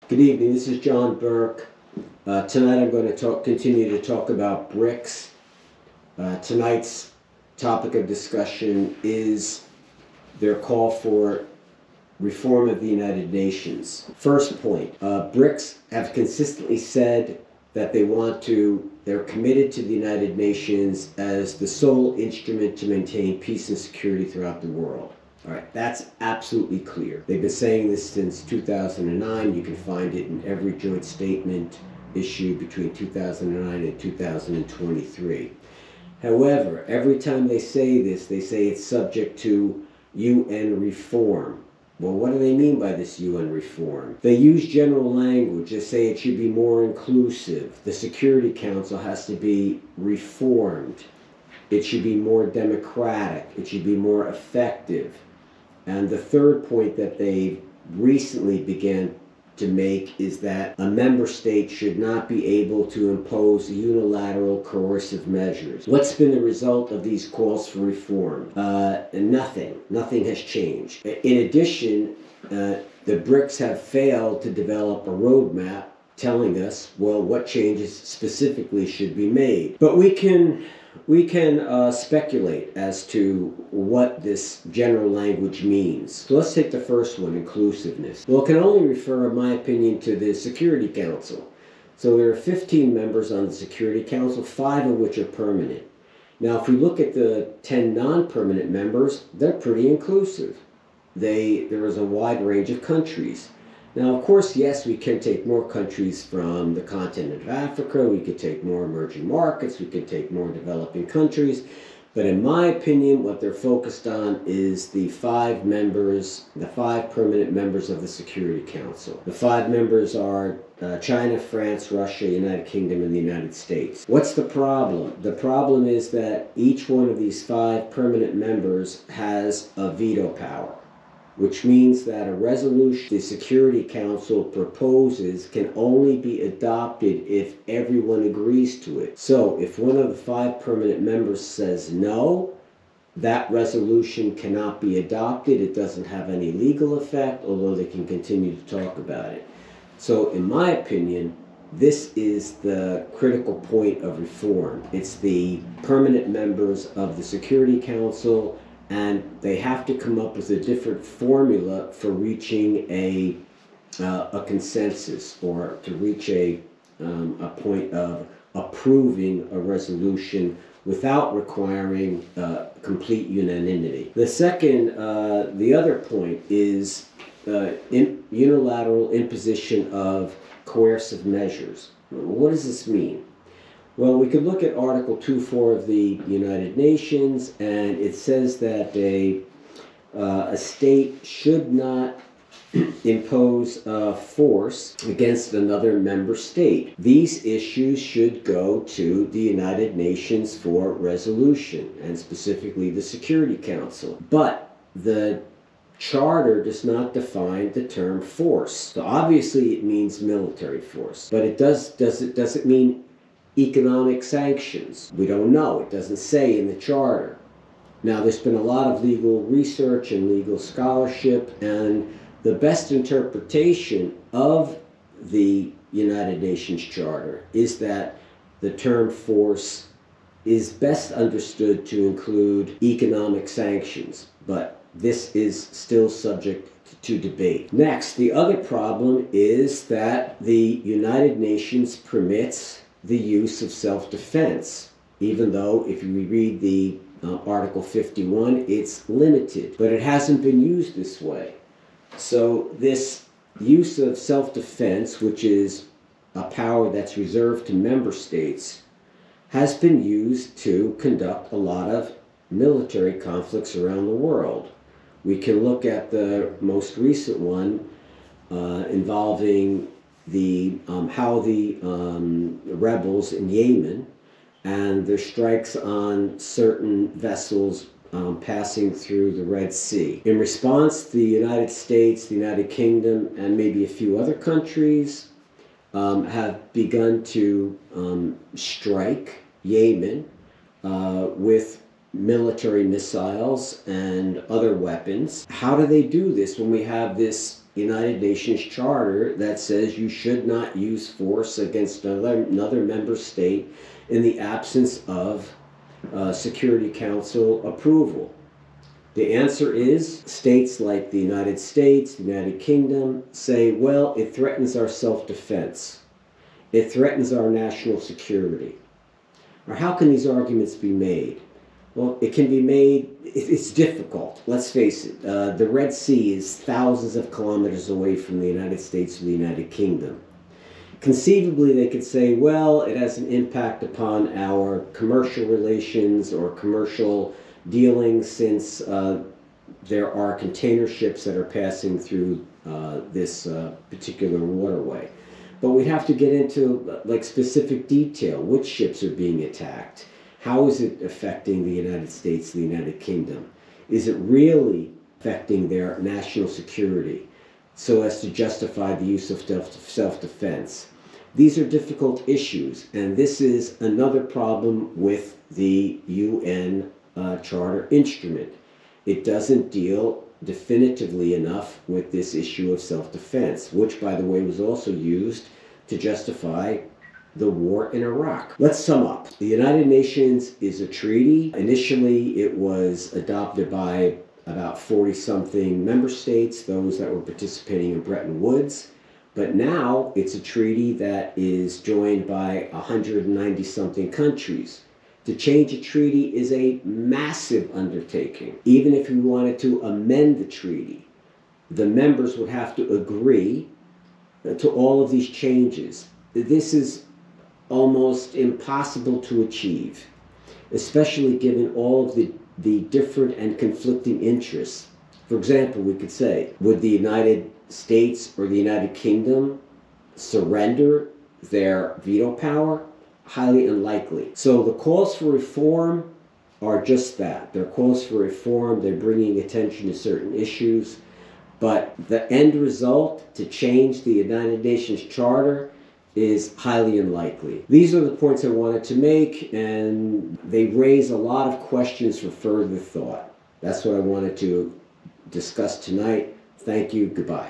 Good evening, this is John Burke. Tonight I'm going to continue to talk about BRICS. Tonight's topic of discussion is their call for reform of the United Nations. First point, BRICS have consistently said that they're committed to the United Nations as the sole instrument to maintain peace and security throughout the world. All right, that's absolutely clear. They've been saying this since 2009. You can find it in every joint statement issued between 2009 and 2023. However, every time they say this, they say it's subject to UN reform. Well, what do they mean by this UN reform? They use general language. They say it should be more inclusive. The Security Council has to be reformed. It should be more democratic. It should be more effective. And the third point that they recently began to make is that a member state should not be able to impose unilateral coercive measures. What's been the result of these calls for reform? Nothing. Nothing has changed. In addition, the BRICS have failed to develop a roadmap telling us, well, what changes specifically should be made. But we can speculate as to what this general language means. So let's take the first one, inclusiveness. Well, it can only refer, in my opinion, to the Security Council. So there are 15 members on the Security Council, 5 of which are permanent. Now, if we look at the 10 non-permanent members, they're pretty inclusive. There is a wide range of countries. Now, of course, yes, we can take more countries from the continent of Africa, we could take more emerging markets, we could take more developing countries, but in my opinion, what they're focused on is the 5 permanent members of the Security Council. The 5 members are China, France, Russia, United Kingdom, and the United States. What's the problem? The problem is that each one of these 5 permanent members has a veto power, which means that a resolution the Security Council proposes can only be adopted if everyone agrees to it. So if one of the 5 permanent members says no, that resolution cannot be adopted. It doesn't have any legal effect, although they can continue to talk about it. So in my opinion, this is the critical point of reform. It's the permanent members of the Security Council, and they have to come up with a different formula for reaching a consensus, or to reach a point of approving a resolution without requiring complete unanimity. The other point is unilateral imposition of coercive measures. What does this mean? Well, we could look at Article 2.4 of the United Nations, and it says that a state should not impose force against another member state. These issues should go to the United Nations for resolution, and specifically the Security Council. But the Charter does not define the term force. So obviously it means military force, but does it mean economic sanctions? We don't know. It doesn't say in the Charter. Now, there's been a lot of legal research and legal scholarship, and the best interpretation of the United Nations Charter is that the term force is best understood to include economic sanctions, but this is still subject to debate. Next, the other problem is that the United Nations permits the use of self-defense, even though if we read the Article 51, it's limited, but it hasn't been used this way. So this use of self-defense, which is a power that's reserved to member states, has been used to conduct a lot of military conflicts around the world. We can look at the most recent one involving how the rebels in Yemen and their strikes on certain vessels passing through the Red Sea. In response, the United States, the United Kingdom, and maybe a few other countries have begun to strike Yemen with military missiles and other weapons. How do they do this when we have this United Nations Charter that says you should not use force against another member state in the absence of Security Council approval? The answer is states like the United States, the United Kingdom say, well, it threatens our self-defense. It threatens our national security. Or how can these arguments be made? Well, it can be made, it's difficult. Let's face it, the Red Sea is thousands of kilometers away from the United States or the United Kingdom. Conceivably, they could say, well, it has an impact upon our commercial relations or commercial dealings since there are container ships that are passing through this particular waterway. But we'd have to get into like specific detail. Which ships are being attacked? How is it affecting the United States, the United Kingdom? Is it really affecting their national security so as to justify the use of self-defense? These are difficult issues, and this is another problem with the UN Charter instrument. It doesn't deal definitively enough with this issue of self-defense, which, by the way, was also used to justify the war in Iraq. Let's sum up. The United Nations is a treaty. Initially, it was adopted by about 40-something member states, those that were participating in Bretton Woods. But now it's a treaty that is joined by 190-something countries. To change a treaty is a massive undertaking. Even if you wanted to amend the treaty, the members would have to agree to all of these changes. This is almost impossible to achieve, especially given all of the different and conflicting interests. For example, we could say, would the United States or the United Kingdom surrender their veto power? Highly unlikely. So the calls for reform are just that. They're calls for reform. They're bringing attention to certain issues. But the end result, to change the United Nations Charter, is highly unlikely. These are the points I wanted to make, and they raise a lot of questions for further thought. That's what I wanted to discuss tonight. Thank you. Goodbye.